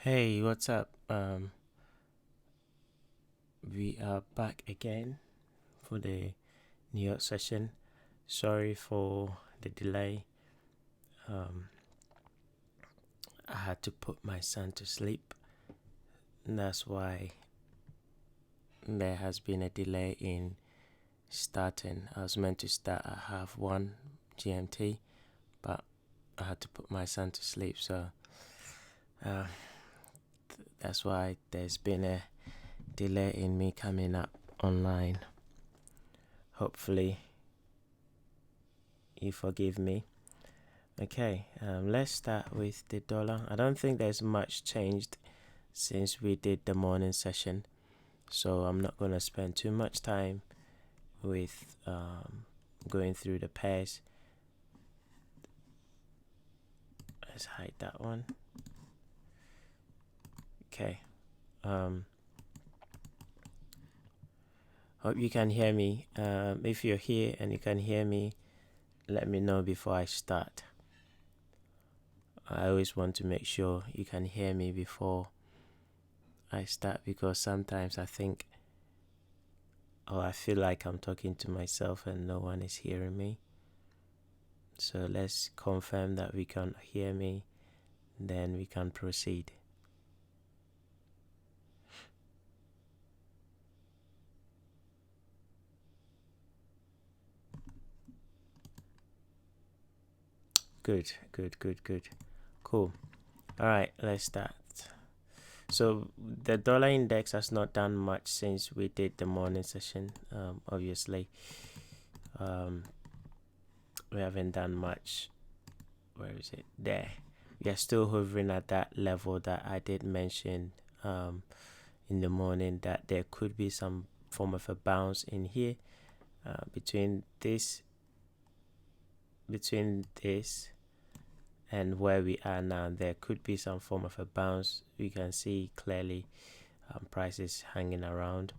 Hey, what's up? We are back again for the New York session. Sorry for the delay. I had to put my son to sleep. And that's why there has been a delay in starting. I was meant to start at 1:30 GMT, but I had to put my son to sleep. So that's why there's been a delay in me coming up online. Hopefully you forgive me. Okay, let's start with the dollar. I don't think there's much changed since we did the morning session, so I'm not going to spend too much time with going through the pairs. Let's hide that one. Okay. Hope you can hear me. If you're here and you can hear me, let me know before I start. I always want to make sure you can hear me before I start, because sometimes I think, I feel like I'm talking to myself and no one is hearing me. So let's confirm that we can hear me, then we can proceed. Good. Cool. All right, let's start. So the dollar index has not done much since we did the morning session. Obviously, we haven't done much. Where is it? There. We are still hovering at that level that I did mention in the morning, that there could be some form of a bounce in here between this and where we are now. There could be some form of a bounce. We can see clearly prices hanging around.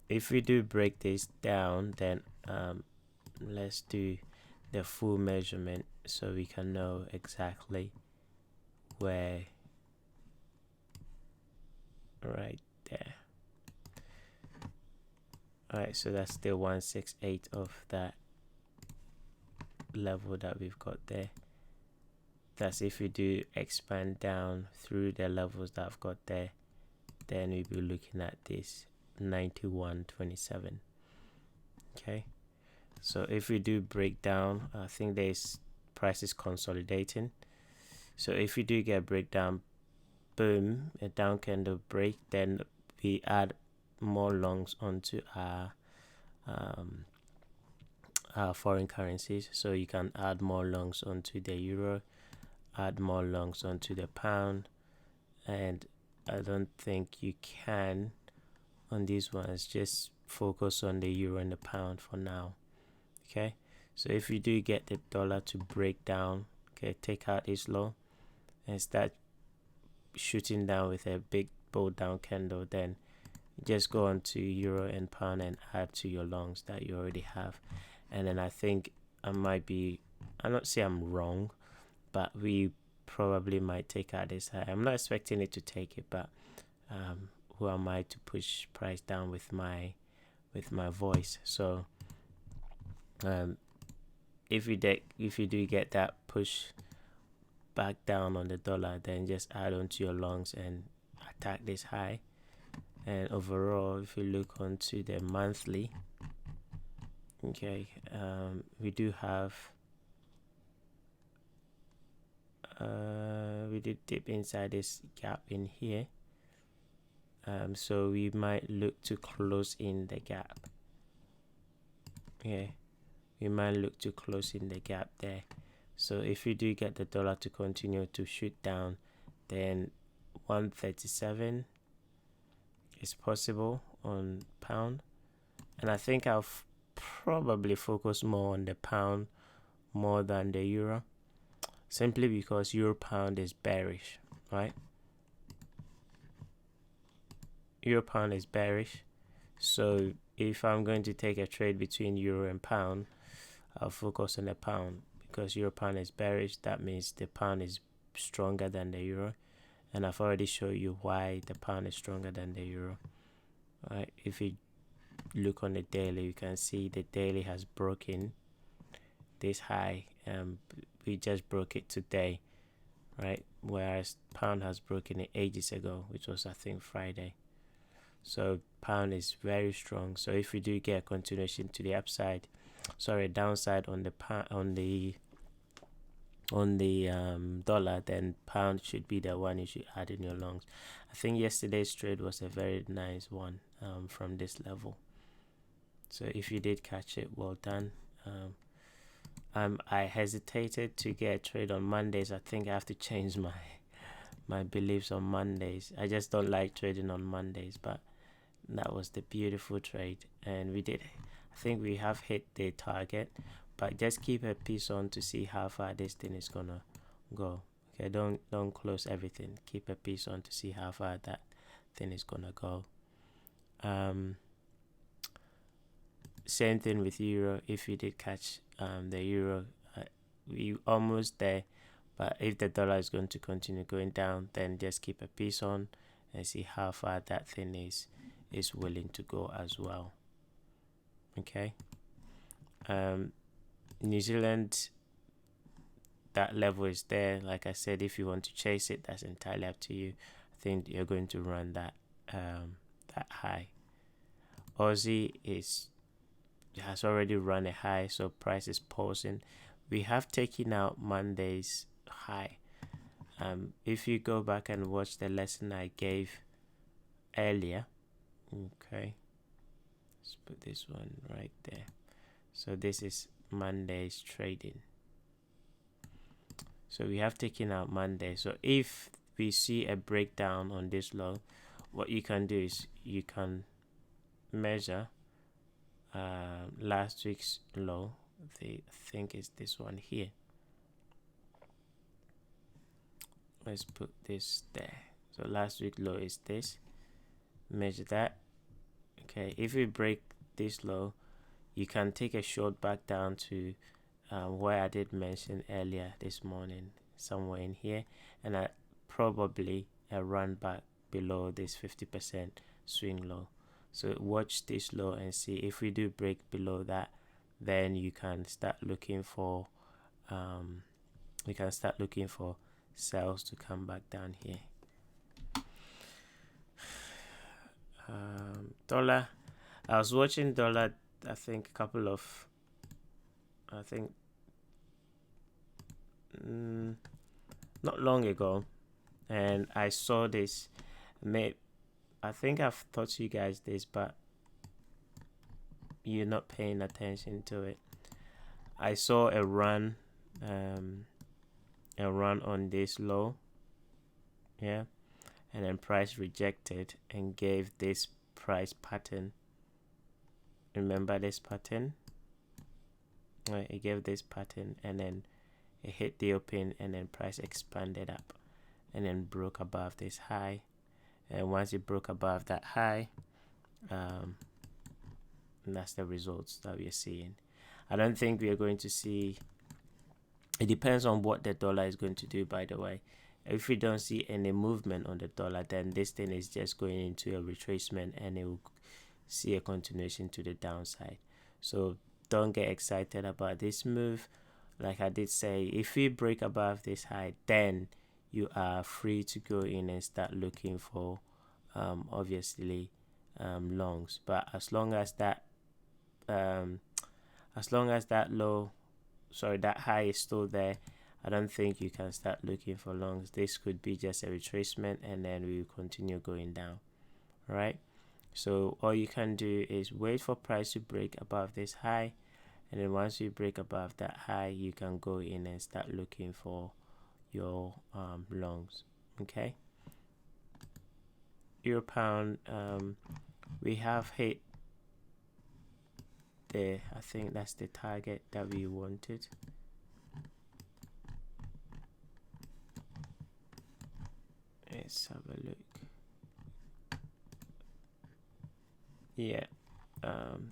If we do break this down, then let's do the full measurement so we can know exactly where. Right there. Alright, so that's the 168 of that level that we've got there. That's if we do expand down through the levels that I've got there, then we'll be looking at this 91.27. Okay, so if we do break down, I think there's prices consolidating. So if we do get a breakdown, boom, a down candle break, then we add more longs onto our foreign currencies. So you can add more longs onto the euro, add more longs onto the pound, and I don't think you can on these ones. Just focus on the euro and the pound for now. Okay, so if you do get the dollar to break down, okay, take out this low and start shooting down with a big bold down candle, then just go on to euro and pound and add to your longs that you already have. And then I think I'm not saying I'm wrong, but we probably might take out this high. I'm not expecting it to take it, but who am I to push price down with my voice? So if you do get that push back down on the dollar, then just add on to your longs and attack this high. And overall, if you look onto the monthly, okay, we do have we did dip inside this gap in here, so we might look to close in the gap. Okay, we might look to close in the gap there. So if you do get the dollar to continue to shoot down, then 137 is possible on pound. And I think I'll probably focus more on the pound more than the euro, simply because euro pound is bearish, right? Euro pound is bearish. So if I'm going to take a trade between euro and pound, I'll focus on the pound, because euro pound is bearish. That means the pound is stronger than the euro, and I've already shown you why the pound is stronger than the euro. Right, if you look on the daily, you can see the daily has broken this high. We just broke it today, right? Whereas pound has broken it ages ago, which was, I think, Friday. So pound is very strong. So if we do get a continuation to the upside, sorry, downside on the pound, on the dollar, then pound should be the one you should add in your longs. I think yesterday's trade was a very nice one from this level. So if you did catch it, well done. I hesitated to get a trade on Mondays. I think I have to change my beliefs on Mondays. I just don't like trading on Mondays, but that was the beautiful trade, and we did. I think we have hit the target, but just keep a piece on to see how far this thing is gonna go. Okay, don't close everything. Keep a piece on to see how far that thing is gonna go. Same thing with euro. If you did catch the euro, we almost there, but if the dollar is going to continue going down, then just keep a piece on and see how far that thing is willing to go as well. Okay. New Zealand, that level is there. Like I said, if you want to chase it, that's entirely up to you. I think you're going to run that high. Aussie has already run a high, so price is pausing. We have taken out Monday's high. If you go back and watch the lesson I gave earlier, okay, let's put this one right there. So this is Monday's trading. So we have taken out Monday. So if we see a breakdown on this low, what you can do is you can measure last week's low. I think it's this one here. Let's put this there. So last week low is this. Measure that. Okay, if we break this low, you can take a short back down to where I did mention earlier this morning, somewhere in here, and I probably run back below this 50% swing low. So watch this low and see if we do break below that, then you can start looking for sales to come back down here. Dollar, I was watching dollar, I think not long ago, and I saw this. I think I've taught you guys this, but you're not paying attention to it. I saw a run on this low, yeah, and then price rejected and gave this price pattern. Remember this pattern? Right, it gave this pattern, and then it hit the open, and then price expanded up and then broke above this high. And once it broke above that high, and that's the results that we are seeing. I don't think we are going to see, it depends on what the dollar is going to do, by the way. If we don't see any movement on the dollar, then this thing is just going into a retracement, and it will see a continuation to the downside. So don't get excited about this move. Like I did say, if we break above this high, then you are free to go in and start looking for obviously longs. But as long as that that high is still there, I don't think you can start looking for longs. This could be just a retracement, and then we will continue going down. Right, so all you can do is wait for price to break above this high, and then once you break above that high, you can go in and start looking for your longs. Okay, euro pound, we have hit the, I think that's the target that we wanted. Let's have a look. Yeah,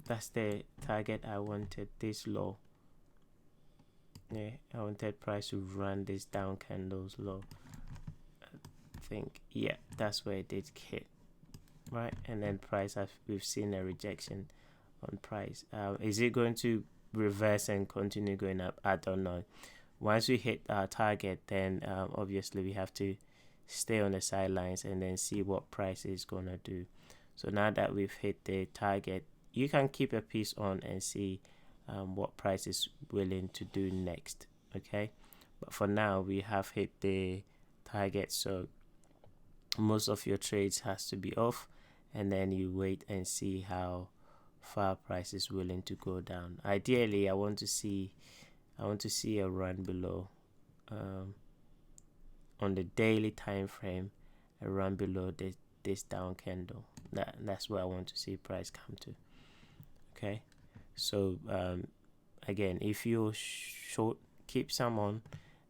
that's the target I wanted, this low. Yeah, I wanted price to run this down candles low. I think, yeah, that's where it did hit, right? And then price, we've seen a rejection on price. Is it going to reverse and continue going up? I don't know. Once we hit our target, then obviously we have to stay on the sidelines and then see what price is gonna do. So now that we've hit the target, you can keep a piece on and see what price is willing to do next. Okay, but for now we have hit the target, so most of your trades has to be off, and then you wait and see how far price is willing to go down. Ideally, I want to see a run below on the daily time frame, a run below this down candle. That's where I want to see price come to. Okay, so again, if you're short, keep some on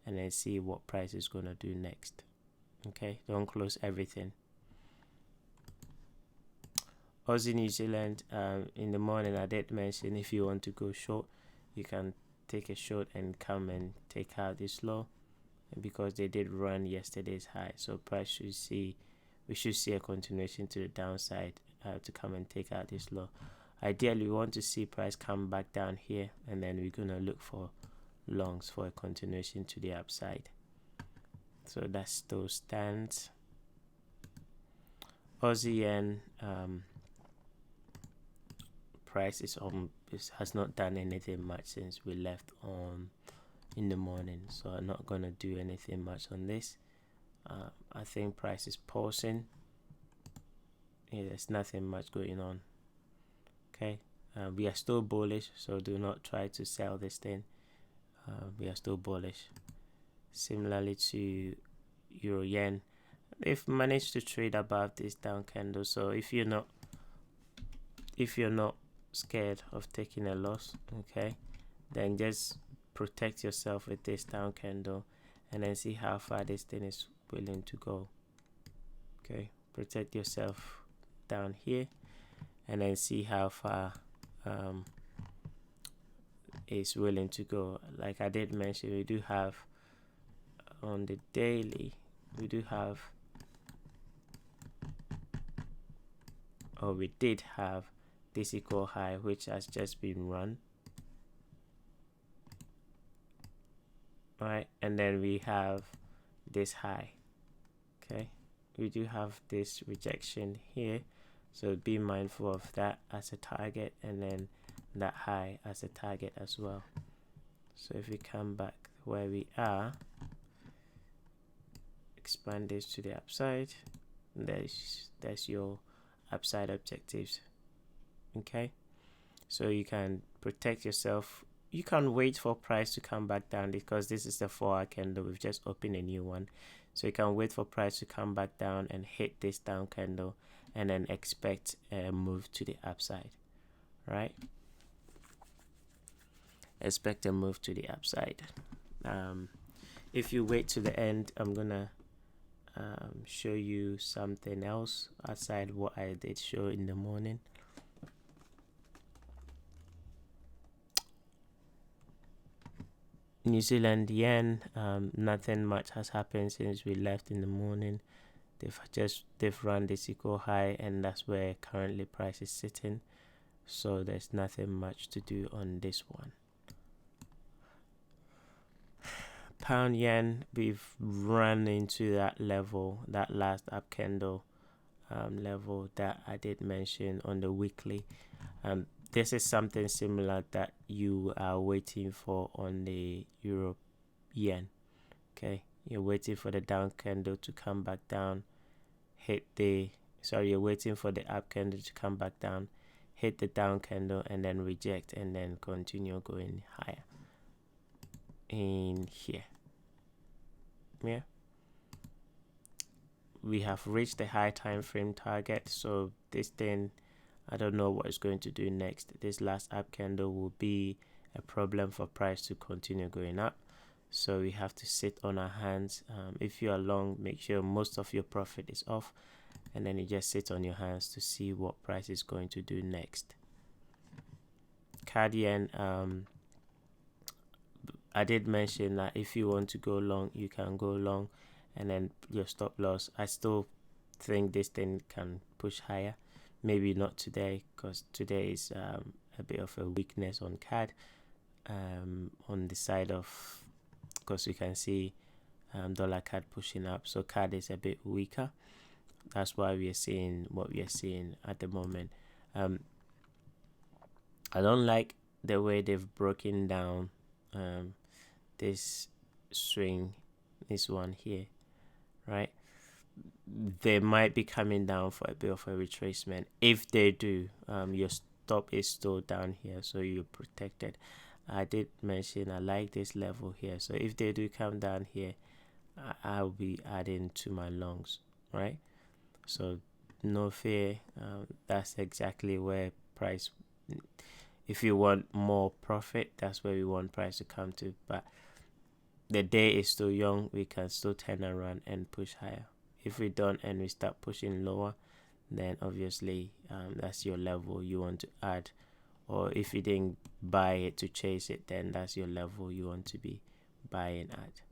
and then see what price is gonna do next. Okay, don't close everything. Aussie New Zealand, in the morning I did mention if you want to go short, you can take a short and come and take out this low, because they did run yesterday's high, so we should see a continuation to the downside to come and take out this low. Ideally, we want to see price come back down here, and then we're gonna look for longs for a continuation to the upside. So that still stands. Aussie yen, price has not done anything much since we left in the morning, so I'm not gonna do anything much on this. I think price is pausing. Yeah, there's nothing much going on. Okay, we are still bullish, so do not try to sell this thing. We are still bullish. Similarly to Euro Yen, they've managed to trade above this down candle, so if you're not scared of taking a loss, okay, then just protect yourself with this down candle and then see how far this thing is willing to go. Okay, protect yourself down here and then see how far is willing to go. Like I did mention, we do have on the daily, we did have this equal high, which has just been run, right? And then we have this high. Okay, we do have this rejection here, so be mindful of that as a target, and then that high as a target as well. So if we come back where we are, expand this to the upside, there's your upside objectives. Okay, so you can protect yourself. You can wait for price to come back down, because this is the 4-hour candle. We've just opened a new one, so you can wait for price to come back down and hit this down candle, and then expect a move to the upside, right? Expect a move to the upside. If you wait to the end, I'm gonna show you something else outside what I did show in the morning. New Zealand yen, nothing much has happened since we left in the morning. They've run this equal high, and that's where currently price is sitting, so there's nothing much to do on this one. Pound yen, we've run into that level, that last up candle level that I did mention on the weekly. This is something similar that you are waiting for on the Euro yen. Okay, you're waiting for the down candle to come back down, you're waiting for the up candle to come back down, hit the down candle, and then reject, and then continue going higher in here. Yeah, we have reached the high time frame target, so this thing, I don't know what it's going to do next. This last up candle will be a problem for price to continue going up, so we have to sit on our hands. If you are long, make sure most of your profit is off, and then you just sit on your hands to see what price is going to do next. CAD yen, I did mention that if you want to go long, you can go long, and then your stop loss. I still think this thing can push higher. Maybe not today, because today is a bit of a weakness on CAD, on the side of, because you can see dollar CAD pushing up, so CAD is a bit weaker. That's why we are seeing what we are seeing at the moment. I don't like the way they've broken down this swing, this one here, right? They might be coming down for a bit of a retracement. If they do, your stop is still down here, so you're protected. I did mention I like this level here, so if they do come down here, I'll be adding to my longs, right? So no fear. That's exactly where price, if you want more profit, that's where we want price to come to. But the day is still young, we can still turn around and push higher. If we don't and we start pushing lower, then obviously that's your level you want to add. Or if you didn't buy it to chase it, then that's your level you want to be buying at.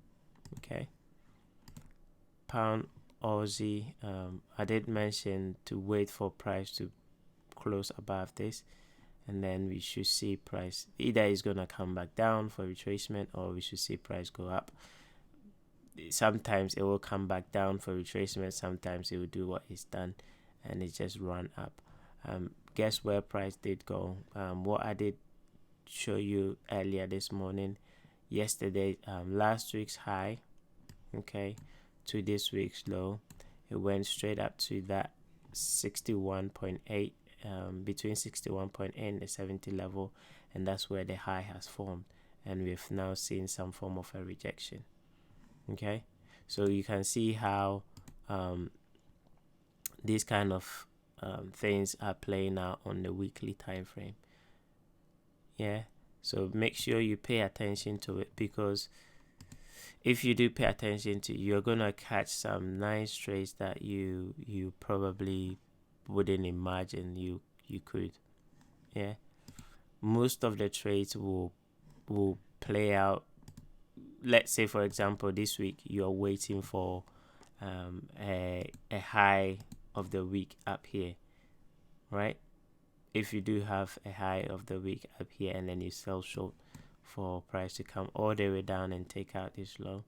Okay, pound Aussie, I did mention to wait for price to close above this, and then we should see price either is gonna come back down for retracement, or we should see price go up. Sometimes it will come back down for retracement, sometimes it will do what it's done and it just run up. Guess where price did go? What I did show you earlier this morning, yesterday, last week's high, okay, to this week's low, it went straight up to that 61.8, between 61.8 and the 70 level, and that's where the high has formed, and we've now seen some form of a rejection. Okay, so you can see how these kind of things are playing out on the weekly time frame. Yeah, so make sure you pay attention to it, because if you do pay attention to it, you're gonna catch some nice trades that you probably wouldn't imagine you could. Yeah, most of the trades will play out. Let's say, for example, this week you're waiting for a high of the week up here, right? If you do have a high of the week up here and then you sell short for price to come all the way down and take out this low,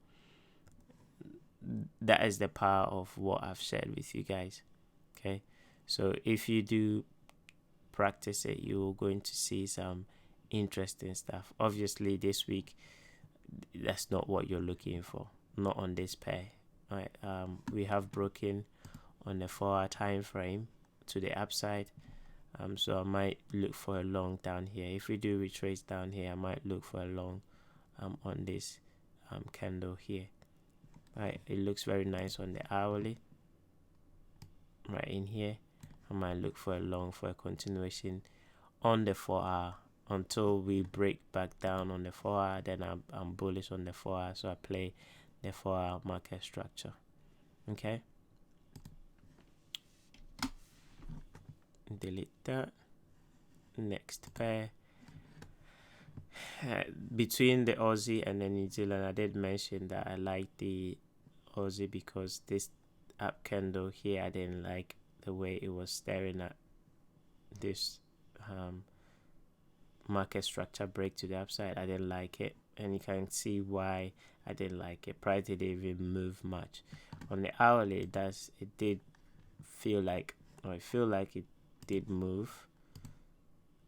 that is the power of what I've shared with you guys. Okay, so if you do practice it, you're going to see some interesting stuff. Obviously this week, that's not what you're looking for, not on this pair, right? We have broken on the 4-hour time frame to the upside, so I might look for a long down here. If we do retrace down here, I might look for a long on this candle here, right? It looks very nice on the hourly, right in here. I might look for a long for a continuation on the 4-hour until we break back down on the 4-hour. Then I'm bullish on the 4-hour, so I play the 4-hour market structure. Okay, delete that. Next pair, between the Aussie and the New Zealand, I did mention that I like the Aussie because this up candle here, I didn't like the way it was staring at this market structure break to the upside. I didn't like it, and you can see why I didn't like it. Price didn't even move much. On the hourly, it did feel like, or I feel like it did move.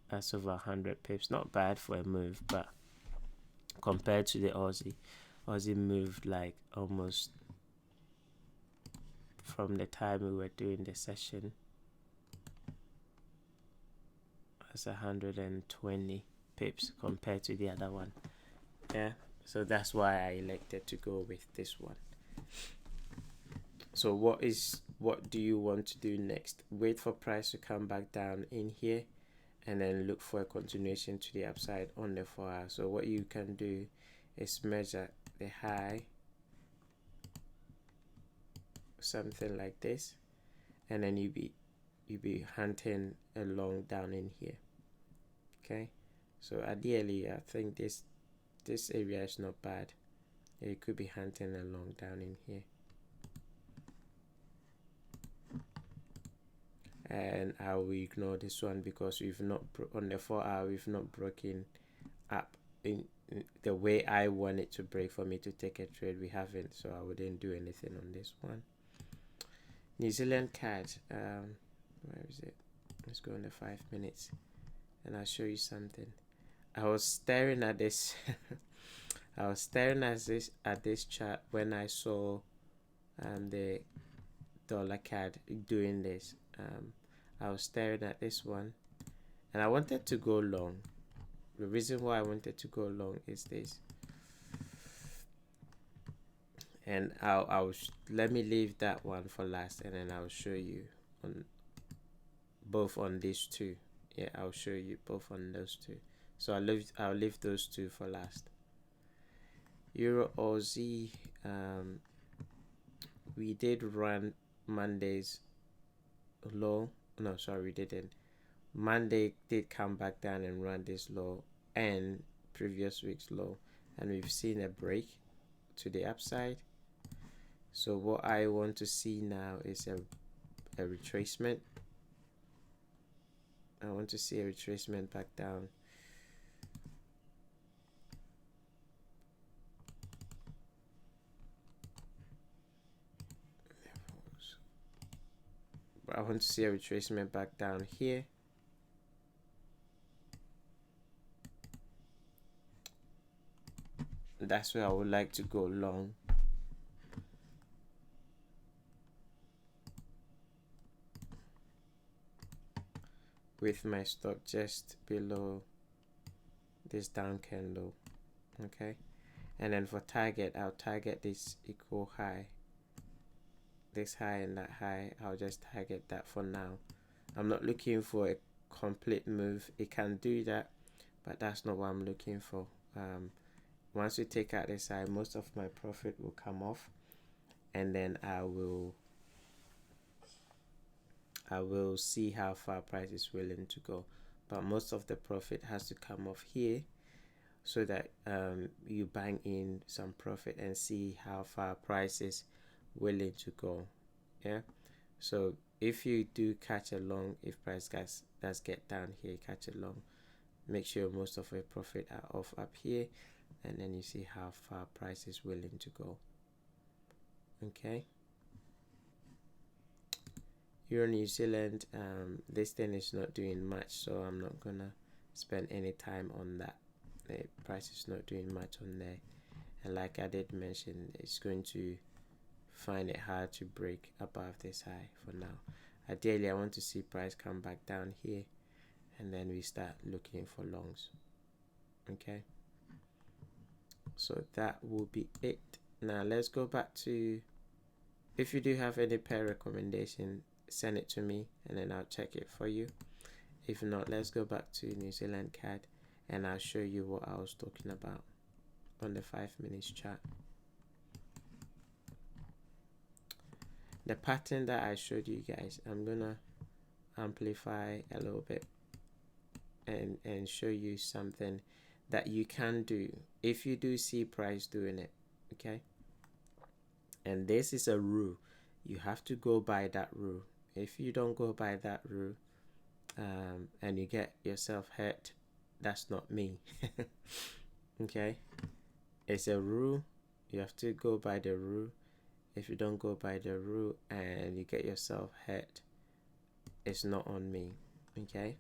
That's over 100 pips. Not bad for a move, but compared to the Aussie moved like almost from the time we were doing the session. That's 120 pips compared to the other one. Yeah, so that's why I elected to go with this one. So what do you want to do next? Wait for price to come back down in here, and then look for a continuation to the upside on the 4-hour. So what you can do is measure the high, something like this, and then you be hunting a long down in here. Okay, so ideally I think this area is not bad. You could be hunting a long down in here. and I will ignore this one because we've not on the 4 hour we've not broken up in the way I want it to break for me to take a trade. We haven't, so I wouldn't do anything on this one. New Zealand CAD, where is it? Let's go in the 5 minutes and I'll show you something. I was staring at this I was staring at this chart when I saw the dollar CAD doing this. I was staring at this one and I wanted to go long. The reason why I wanted to go long is this, and let me leave that one for last, and then I'll show you on both on these two. Yeah, I'll show you both on those two. So I'll leave those two for last. Euro Aussie, we did run Monday's low. No, sorry, we didn't. Monday did come back down and run this low and previous week's low, and we've seen a break to the upside. So what I want to see now is a retracement. I want to see a retracement back down. I want to see a retracement back down here. That's where I would like to go long. With my stop just below this down candle. Okay, and then for target, I'll target this equal high, this high and that high. I'll just target that for now. I'm not looking for a complete move. It can do that, but that's not what I'm looking for. Once we take out this high, most of my profit will come off, and then I will see how far price is willing to go. But most of the profit has to come off here, so that you bang in some profit and see how far price is willing to go. Yeah, so if you do catch a long, if price does get down here, catch a long, make sure most of your profit are off up here, and then you see how far price is willing to go. Okay, Euro New Zealand, this thing is not doing much, so I'm not gonna spend any time on that. The price is not doing much on there, and like I did mention, it's going to find it hard to break above this high for now. Ideally, I want to see price come back down here, and then we start looking for longs. Okay, so that will be it. Now let's go back to, if you do have any pair recommendation, send it to me and then I'll check it for you. If not, let's go back to New Zealand CAD and I'll show you what I was talking about on the 5 minutes chart. The pattern that I showed you guys, I'm gonna amplify a little bit and show you something that you can do if you do see price doing it. Okay, and this is a rule. You have to go by that rule. If you don't go by that rule, and you get yourself hurt, that's not me. Okay, it's a rule. You have to go by the rule. If you don't go by the rule and you get yourself hurt, it's not on me. Okay,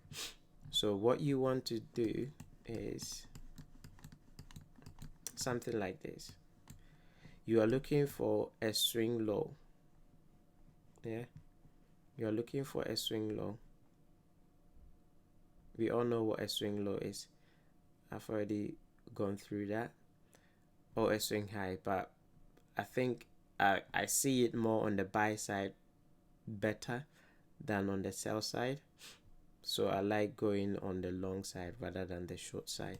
so what you want to do is something like this. You are looking for a swing low. Yeah, you are looking for a swing low. We all know what a swing low is. I've already gone through that. Or a swing high, but I think I see it more on the buy side better than on the sell side. So I like going on the long side rather than the short side,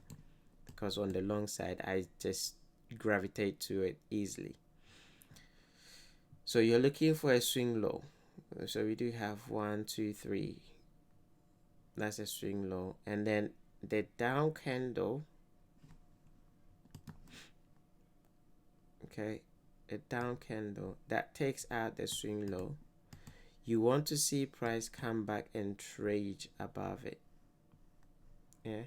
because on the long side I just gravitate to it easily. So you're looking for a swing low. So we do have 1, 2, 3. That's a swing low, and then the down candle. Okay, a down candle that takes out the swing low. you want to see price come back and trade above it. Yeah,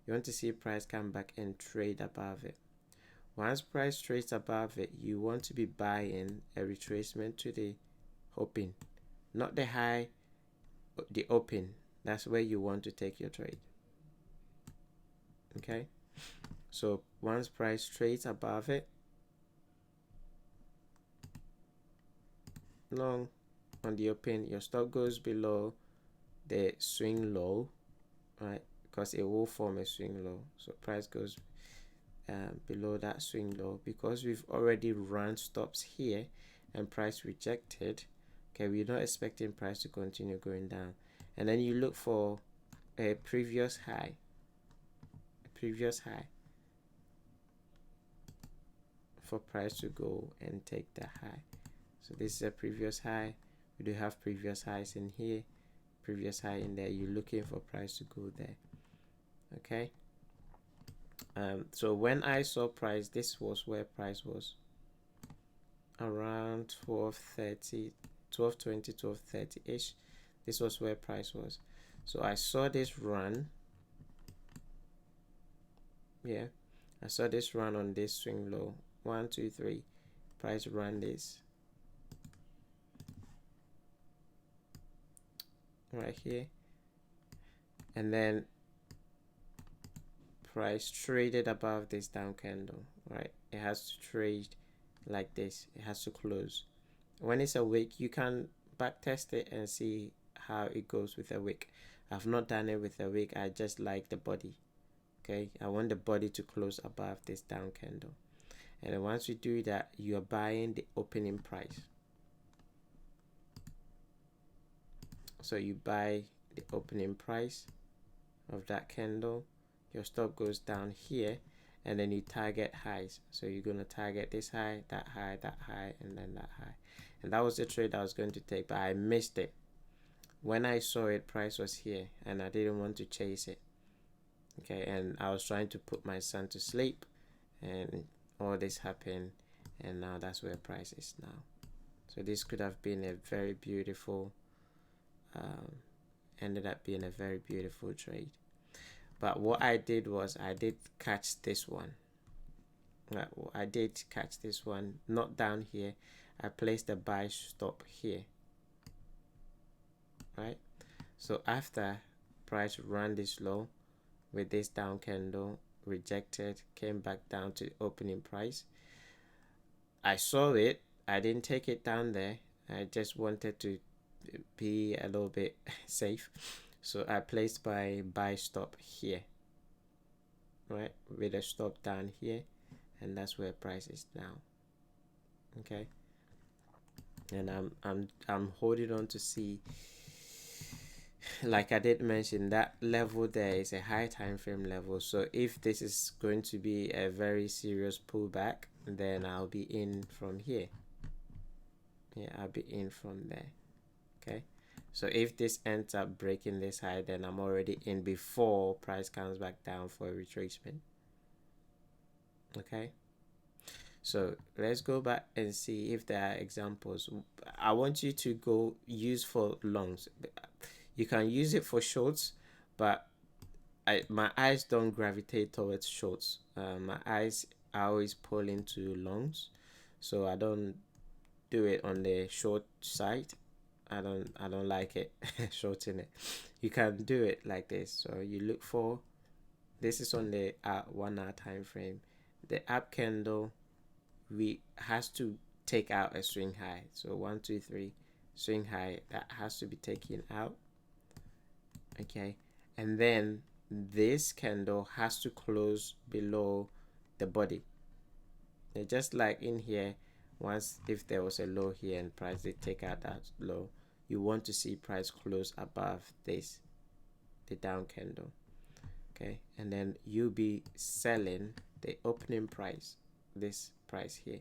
you want to see price come back and trade above it. Once price trades above it, you want to be buying a retracement to the open, not the high, the open. That's where you want to take your trade. Okay, so once price trades above it, long on the open, your stop goes below the swing low, right? Because it will form a swing low. So price goes below that swing low. Because we've already run stops here and price rejected, okay, we're not expecting price to continue going down. And then you look for a previous high, for price to go and take the high. So this is a previous high. We do have previous highs in here, previous high in there. You're looking for price to go there. Okay, so when I saw price, this was where price was, around 12:30, 12:20, 12:30 ish. This was where price was. So I saw this run. Yeah, I saw this run on this swing low. 1, 2, 3. Price run this right here, and then price traded above this down candle, right? It has to trade like this. It has to close. When it's a wick, you can back test it and see how it goes with a wick. I've not done it with a wick. I just like the body. Okay, I want the body to close above this down candle, and then once you do that, you are buying the opening price. So you buy the opening price of that candle. Your stop goes down here, and then you target highs. So you're going to target this high, that high, that high, and then that high. And that was the trade I was going to take, but I missed it. When I saw it, price was here, and I didn't want to chase it. Okay, and I was trying to put my son to sleep, and all this happened, and now that's where price is now. So this could have been a very beautiful, ended up being a very beautiful trade. But what I did was I did catch this one. I did catch this one, not down here. I placed the buy stop here, right? So after price ran this low with this down candle, rejected, came back down to opening price. I saw it. I didn't take it down there. I just wanted to be a little bit safe. So I placed my buy stop here, right, with a stop down here, and that's where price is now. Okay, and I'm holding on to see, like I did mention, that level there is a high time frame level. So if this is going to be a very serious pullback, then I'll be in from here. Yeah, I'll be in from there. Okay, so if this ends up breaking this high, then I'm already in before price comes back down for a retracement. Okay, so let's go back and see if there are examples. I want you to go use for longs. You can use it for shorts, but my eyes don't gravitate towards shorts. My eyes are always pull into longs, so I don't do it on the short side. I don't like it shorting it. You can do it like this. So you look for, this is on the 1 hour time frame. The up candle, we has to take out a swing high. So 1, 2, 3 swing high, that has to be taken out. Okay, and then this candle has to close below the body. Just like in here, once if there was a low here and price did take out that low, you want to see price close above this, the down candle. Okay, and then you'll be selling the opening price, this price here,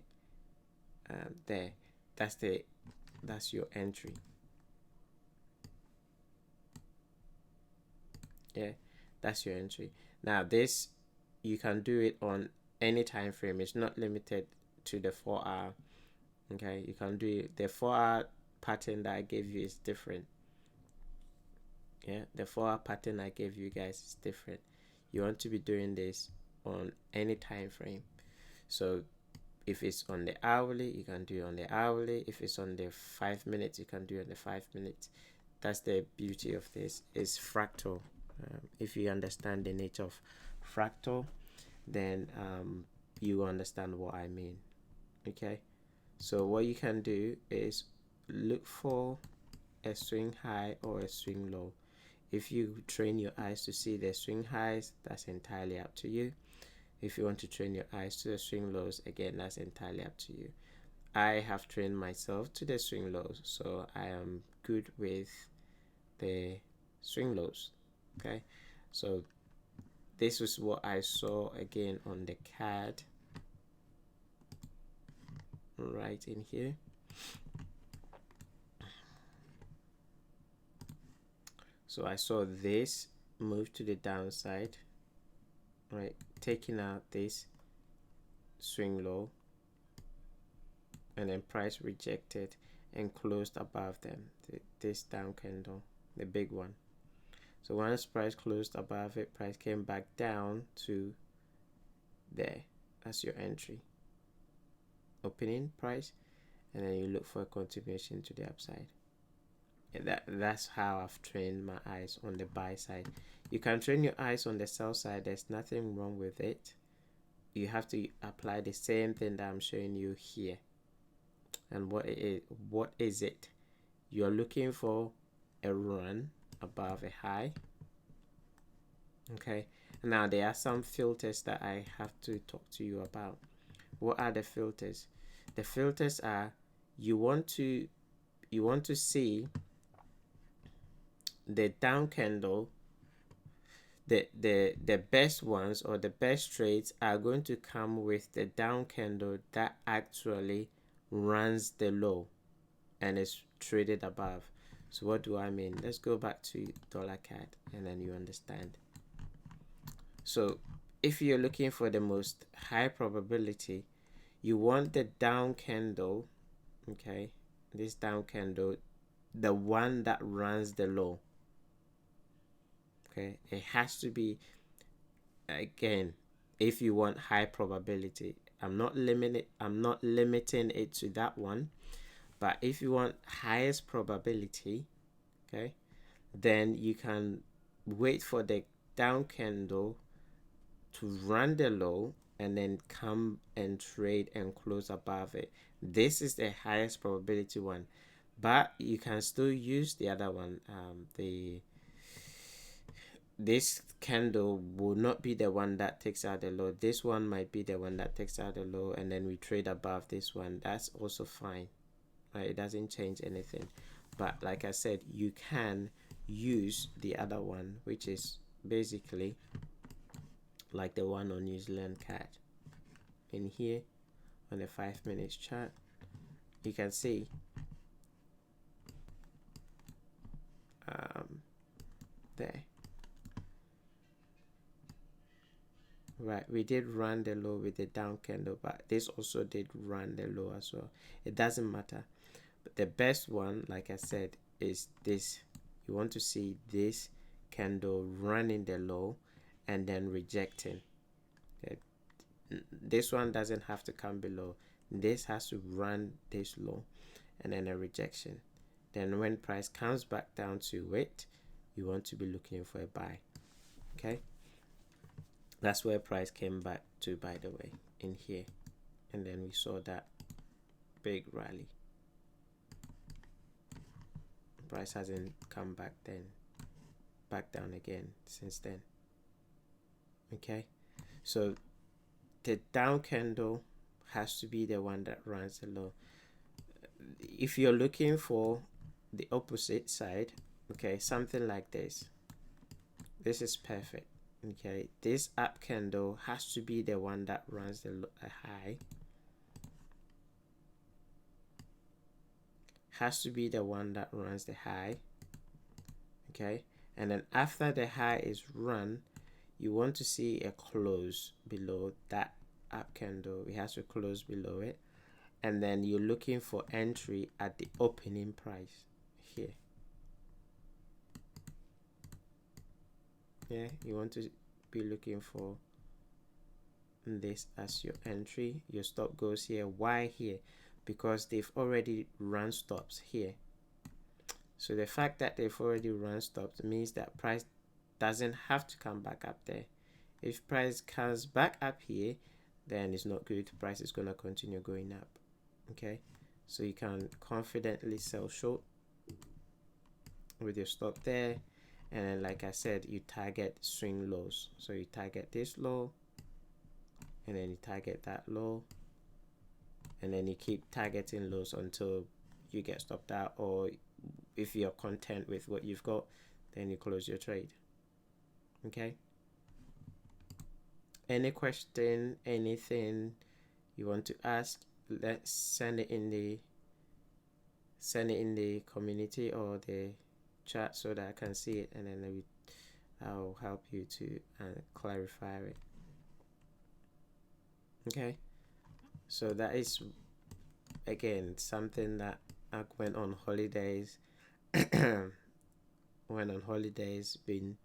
there. That's your entry. Yeah, that's your entry. Now this, you can do it on any time frame. It's not limited to the 4 hour. Okay, you can do it. The 4 hour pattern that I gave you is different. Yeah, the 4 hour pattern I gave you guys is different. You want to be doing this on any time frame. So if it's on the hourly, you can do it on the hourly. If it's on the 5 minutes, you can do it on the 5 minutes. That's the beauty of this. It's fractal. If you understand the nature of fractal, then you understand what I mean. Okay, so what you can do is look for a swing high or a swing low. If you train your eyes to see the swing highs, that's entirely up to you. If you want to train your eyes to the swing lows, again, that's entirely up to you. I have trained myself to the swing lows, so I am good with the swing lows. Okay, so this was what I saw again on the card right in here. So I saw this move to the downside, right, taking out this swing low, and then price rejected and closed above them, this down candle, the big one. So once price closed above it, price came back down to there. That's your entry, opening price, and then you look for a continuation to the upside. That's how I've trained my eyes on the buy side. You can train your eyes on the sell side. There's nothing wrong with it. You have to apply the same thing that I'm showing you here. And what is it? You're looking for a run above a high. Okay, now there are some filters that I have to talk to you about. What are the filters? The filters are, you want to see the down candle. The best ones or the best trades are going to come with the down candle that actually runs the low and is traded above. So what do I mean? Let's go back to dollar CAD and then you understand. So if you're looking for the most high probability, you want the down candle, okay, this down candle, the one that runs the low. Okay, it has to be, again, if you want high probability. I'm not limiting it to that one, but if you want highest probability, okay, then you can wait for the down candle to run the low and then come and trade and close above it. This is the highest probability one, but you can still use the other one. This candle will not be the one that takes out the low. This one might be the one that takes out the low and then we trade above this one. That's also fine, right? It doesn't change anything. But like I said, you can use the other one, which is basically like the one on New Zealand CAD. In here on the 5 minutes chart, you can see there, right, we did run the low with the down candle, but this also did run the low as well. It doesn't matter, but the best one, like I said, is this. You want to see this candle running the low and then rejecting. Okay. This one doesn't have to come below. This has to run this low and then a rejection. Then when price comes back down to it, you want to be looking for a buy. Okay, that's where price came back to, by the way, in here, and then we saw that big rally. Price hasn't come back down again since then. Okay, so the down candle has to be the one that runs the low. If you're looking for the opposite side, okay, something like this is perfect. Okay, this up candle has to be the one that runs the high, has to be the one that runs the high. Okay, and then after the high is run, you want to see a close below that up candle. It has to close below it, and then you're looking for entry at the opening price here. Yeah, you want to be looking for this as your entry. Your stop goes here. Why here? Because they've already run stops here. So the fact that they've already run stops means that price doesn't have to come back up there. If price comes back up here, then it's not good. Price is going to continue going up. Okay, so you can confidently sell short with your stop there. And then, like I said, you target swing lows. So you target this low, and then you target that low, and then you keep targeting lows until you get stopped out, or if you're content with what you've got, then you close your trade. Okay, any question, anything you want to ask, let's send it in the community or the chat so that I can see it, and then I'll help you to clarify it. Okay, so that is again something that I went on holidays been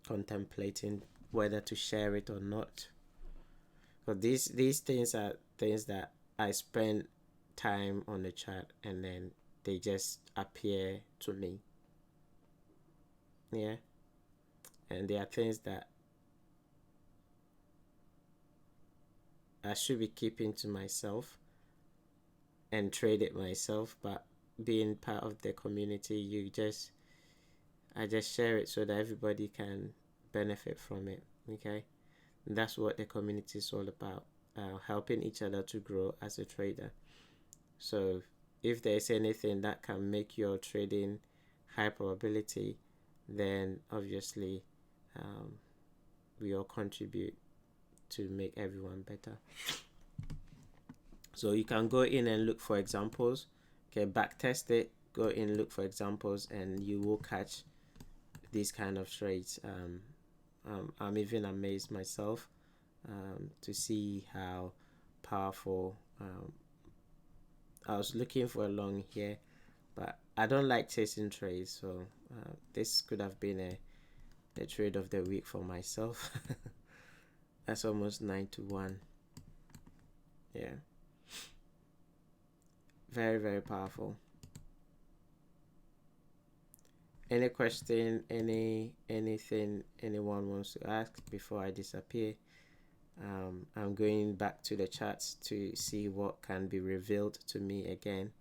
contemplating whether to share it or not, but these things are things that I spend time on the chat and then they just appear to me. Yeah, and there are things that I should be keeping to myself and trade it myself, but being part of the community, I just share it so that everybody can benefit from it. Okay, and that's what the community is all about, helping each other to grow as a trader. So if there's anything that can make your trading high probability, then obviously we all contribute to make everyone better. So you can go in and look for examples. Okay, back test it, go in, look for examples, and you will catch these kind of trades. I'm even amazed myself to see how powerful. I was looking for a long here, but I don't like chasing trades, so this could have been a trade of the week for myself. That's almost 9-1. Yeah, very, very powerful. Any question, anything anyone wants to ask before I disappear? I'm going back to the charts to see what can be revealed to me again.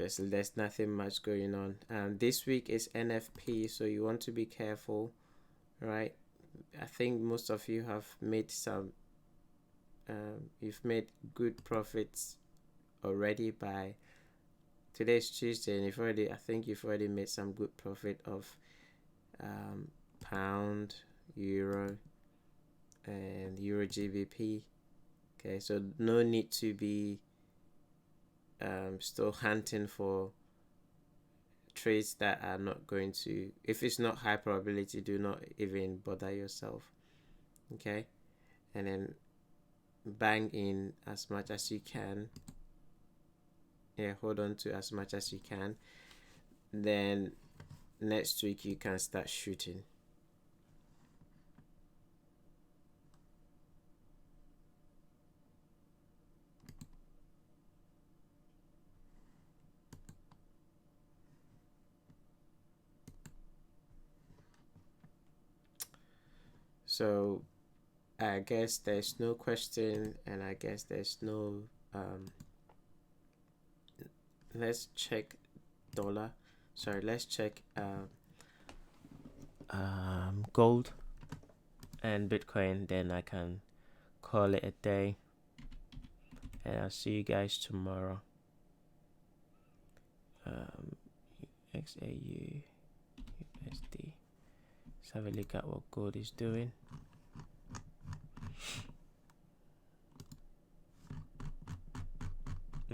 So there's nothing much going on. This week is NFP, so you want to be careful, right? I think most of you have made some you've made good profits already. By today's Tuesday, and I think you've already made some good profit of pound, euro, and euro GBP. Okay, so no need to be still hunting for trades that are not going to, if it's not high probability, do not even bother yourself. Okay, and then bang in as much as you can. Yeah, hold on to as much as you can. Then next week you can start shooting. So I guess there's no question, and I guess there's no let's check dollar. Sorry, let's check gold and Bitcoin, then I can call it a day, and I'll see you guys tomorrow. XAU USD. Let's have a look at what gold is doing.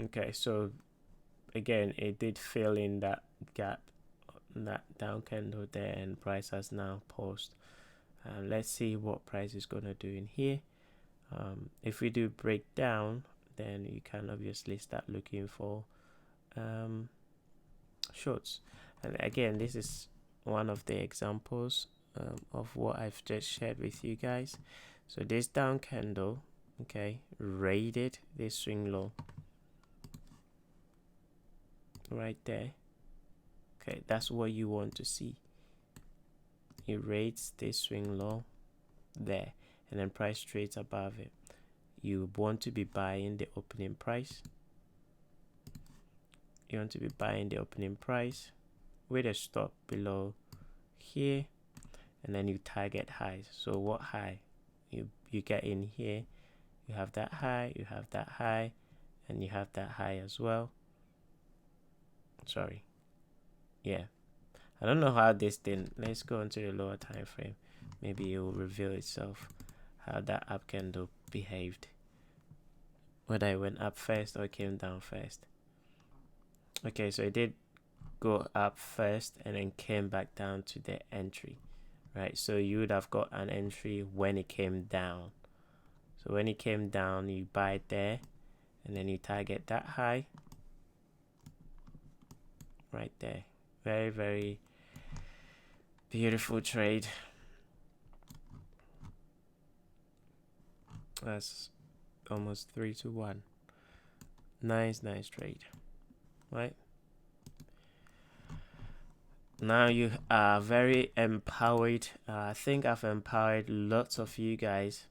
Okay, so again, it did fill in that gap, that down candle there, and price has now paused. Let's see what price is going to do in here. If we do break down, then you can obviously start looking for shorts. And again, this is one of the examples of what I've just shared with you guys. So this down candle, okay, raided this swing low right there. Okay, that's what you want to see. It rates this swing low there, and then price trades above it. You want to be buying the opening price. You want to be buying the opening price with a stop below here, and then you target highs. So what high? You get in here, you have that high, you have that high, and you have that high as well. Sorry, yeah, I don't know how this thing, let's go into the lower time frame, maybe it will reveal itself how that up candle behaved, whether it went up first or it came down first. Okay, so it did go up first and then came back down to the entry, right? So you would have got an entry when it came down. So when it came down, you buy it there, and then you target that high right there. Very, very beautiful trade. That's almost 3-1. Nice trade, right? Now you are very empowered. I think I've empowered lots of you guys.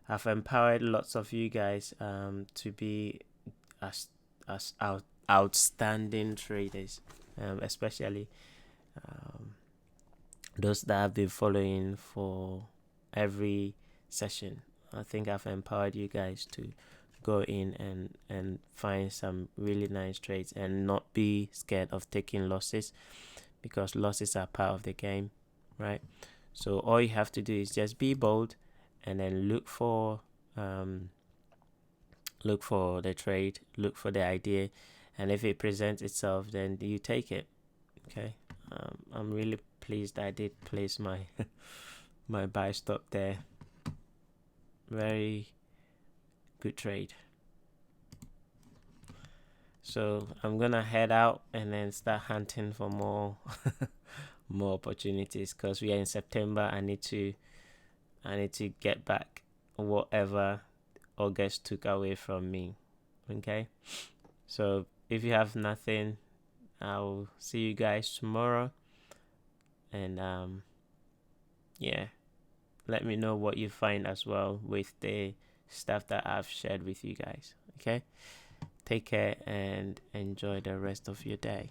I've empowered lots of you guys to be as outstanding traders, especially those that have been following for every session. I think I've empowered you guys to go in and find some really nice trades and not be scared of taking losses, because losses are part of the game, right? So all you have to do is just be bold, and then look for the trade, look for the idea, and if it presents itself, then you take it. Okay, I'm really pleased I did place my my buy stop there. Very good trade. So I'm gonna head out and then start hunting for more more opportunities, because we are in September. I need to get back whatever August took away from me. Okay, so if you have nothing, I'll see you guys tomorrow, and yeah, let me know what you find as well with the stuff that I've shared with you guys. Okay, take care and enjoy the rest of your day.